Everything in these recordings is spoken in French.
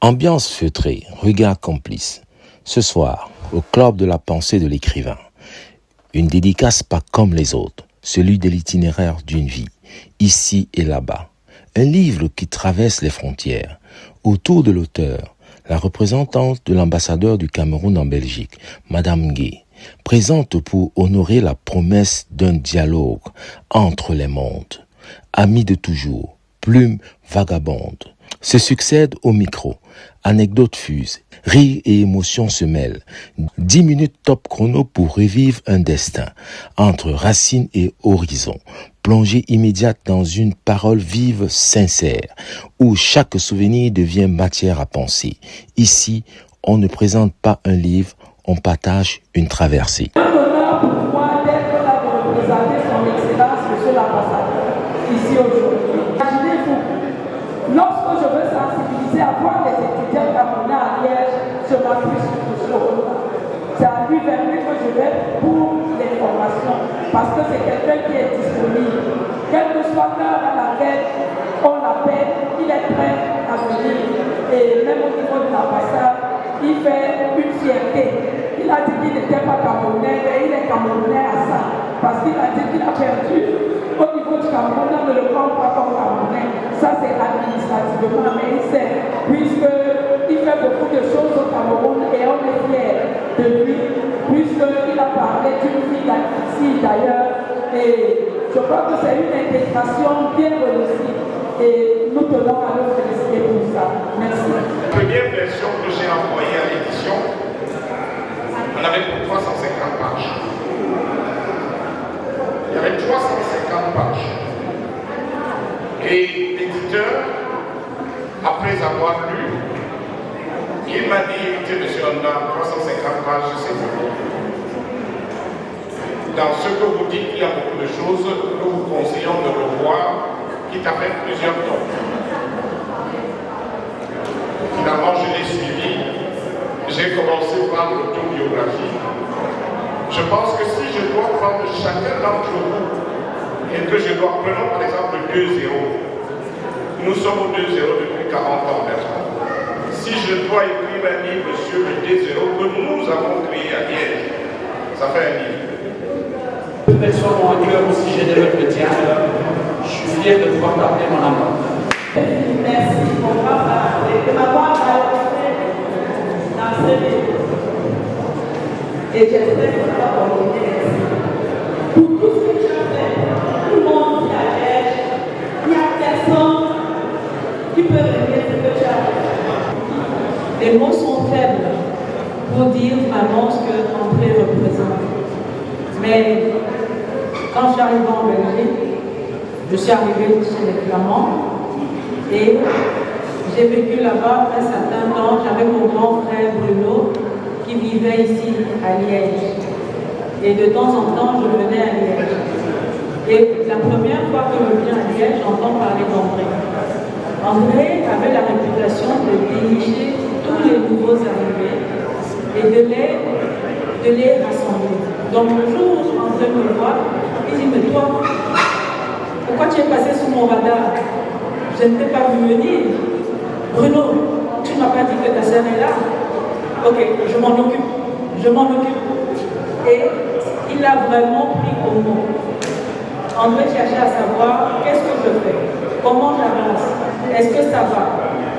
Ambiance feutrée, regard complice. Ce soir, au club de la pensée de l'écrivain, une dédicace pas comme les autres, celui de l'itinéraire d'une vie, ici et là-bas. Un livre qui traverse les frontières. Autour de l'auteur, la représentante de l'ambassadeur du Cameroun en Belgique, Madame Gay, présente pour honorer la promesse d'un dialogue entre les mondes. Amis de toujours, plume vagabonde, se succèdent au micro. Anecdotes fusent, rires et émotions se mêlent. 10 minutes top chrono pour revivre un destin entre racines et horizon. Plongée immédiate dans une parole vive, sincère, où chaque souvenir devient matière à penser. Ici, on ne présente pas un livre, on partage une traversée. Un honneur pour moi d'être là de représenter son Excellence, Monsieur l'Ambassadeur, ici aujourd'hui. Imaginez-vous, lorsque je veux sensibiliser à voir les étudiants camerounais à Liège, je m'appuie sur M. Ola. C'est à lui vers lui que je vais pour les formations, parce que c'est quelqu'un qui est disponible. Quelle que soit l'heure à laquelle on l'appelle, il est prêt à venir. Et même au niveau de l'ambassade, il fait une fierté. Il a dit qu'il n'était pas camerounais, mais il est camerounais à ça. Parce qu'il a dit qu'il a perdu. Au niveau du Cameroun, on ne le prend pas comme camerounais. Ça, c'est administrativement, mais il sait. Puisqu'il fait beaucoup de choses au Cameroun et on est fiers de lui. Puisqu'il a parlé d'une fille ici d'ailleurs. Et je crois que c'est une intégration bien réussie. Et nous tenons à le féliciter pour ça. Merci. La première version que j'ai envoyée à l'édition, on avait pour 350 pages. Il y avait 350 pages. Et l'éditeur, après avoir lu, il m'a dit, écoutez, monsieur Honda, 350 pages, c'est beaucoup. Dans ce que vous dites, il y a beaucoup de choses que nous vous conseillons de revoir, quitte à faire plusieurs tomes. Finalement, je l'ai suivi. J'ai commencé par l'autobiographie. Je pense que si je dois prendre chacun d'entre vous et que je dois prendre par exemple 2-0, nous sommes au 2-0 depuis 40 ans maintenant. Si je dois écrire un livre sur le 2-0 que nous avons créé à Liège, ça fait un livre. Peu personnes ont un cœur aussi généreux que le tien. Je suis fier de pouvoir parler mon amour. Merci pour m'avoir rencontré dans ce livre. Et j'espère que ça va continuer ainsi. Pour tout ce que tu as fait, tout le monde qui a Liège, il n'y a personne qui peut régler ce que tu as fait. Les mots sont faibles pour dire vraiment ce que André représente. Mais quand j'arrive en Belgique, je suis arrivée chez les Flamands et j'ai vécu là-bas un certain temps. J'avais mon grand frère Bruno qui vivait ici à Liège. Et de temps en temps, je venais à Liège. Et la première fois que je viens à Liège, j'entends parler d'André. André avait la réputation de dénicher tous les nouveaux arrivés et de les rassembler. Donc le jour où André me voit, il dit, mais toi, pourquoi tu es passé sous mon radar? Je ne t'ai pas vu venir. Bruno, tu ne m'as pas dit que ta sœur est là. Ok, je m'en occupe. Je m'en occupe. Et il a vraiment pris au mot. André cherchait à savoir qu'est-ce que je fais, comment j'avance, est-ce que ça va,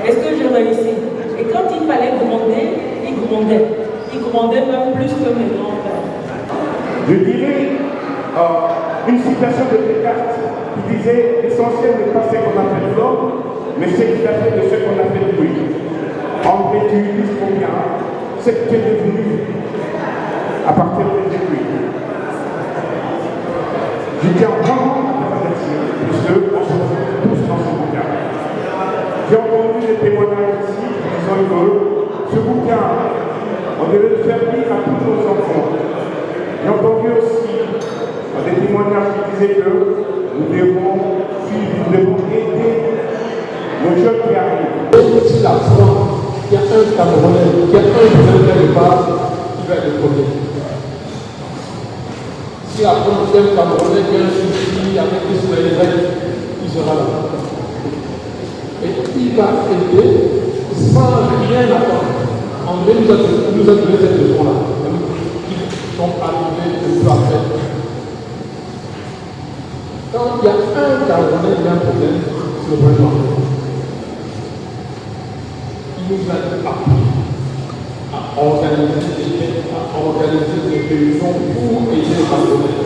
est-ce que je réussis. Et quand il fallait gronder, il grondait. Il grondait même plus que mes grands-pères. Je dirais une citation de Descartes qui disait l'essentiel n'est pas ce qu'on a fait de l'homme, mais ce qu'il a fait de ce qu'on a fait de lui. André, tu utilises combien ce que tu es devenu à partir de lui. Je tiens vraiment à te remercier, puisque on se retrouve tous dans ce bouquin. J'ai entendu des témoignages ici qui disent que ce bouquin, on devait le faire lire à tous nos enfants. J'ai entendu aussi des témoignages qui disaient que nous devons suivre, nous devons aider nos jeunes qui arrivent. Si la France, il y a un Camerounais, il y a un président de base qui va être protégé. Si la France est un Camerounais qui a un souci avec Israël, il sera là. Et il va aider sans rien attendre. André nous a donné cette leçon-là, qui sont arrivés de peu à fait. Quand il y a un Camerounais qui a un problème, c'est le président. Il nous a appris à organiser des réunions pour aider les Camerounais.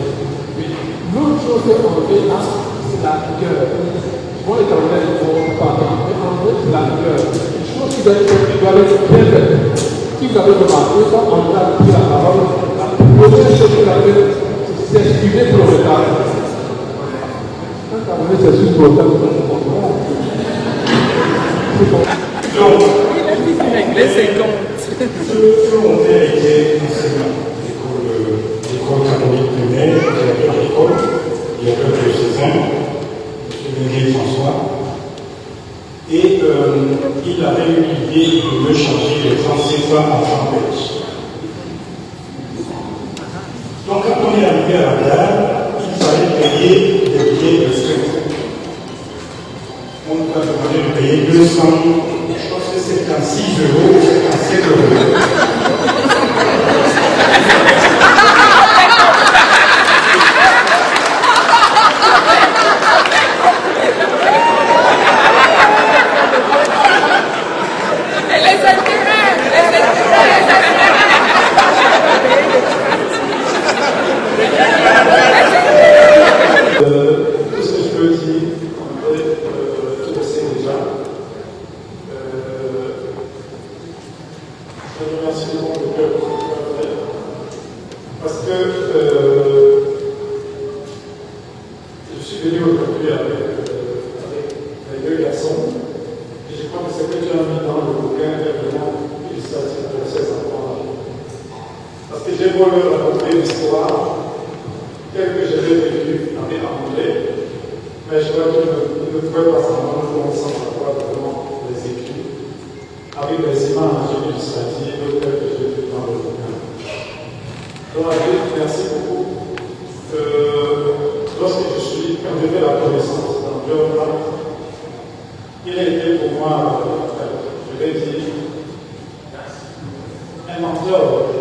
Mais l'autre chose qu'André a, c'est la rigueur. Moi, les Camerounais ne font pas, mais André, c'est la rigueur. Une chose qui doit être bien faite. Si vous avez remarqué, quand André a pris la parole, la première chose qu'il a fait, c'est s'excuser pour le retard. On est sur le retard. Donc, on a été enseignant l'école catholique primaire, l'école, il y a quelques saisons, M. François, et il avait eu l'idée de me changer les francs CFA en francs belges. Donc, quand on est arrivé à la gare, il fallait payer des billets de train. On nous a demandé de payer 200, je pense que c'est 56 € ou 57 €. Tout ce que je peux dire, tu le sais déjà. Je remercie le monde de cœur parce que je suis venu aujourd'hui avec deux garçons et je crois que ce que tu as mis dans le bouquin est vraiment illustratif pour ces enfants-là. Parce que j'ai voulu raconter l'histoire telle que je l'ai vécue avec André, mais je vois qu'il ne pouvait pas s'en rendre compte sans savoir vraiment les écrits, avec des images illustratives telles que j'ai vues dans le bouquin. Donc, merci beaucoup. Lorsque quand j'ai fait la connaissance d'André, il a été pour moi, je vais dire, un mentor.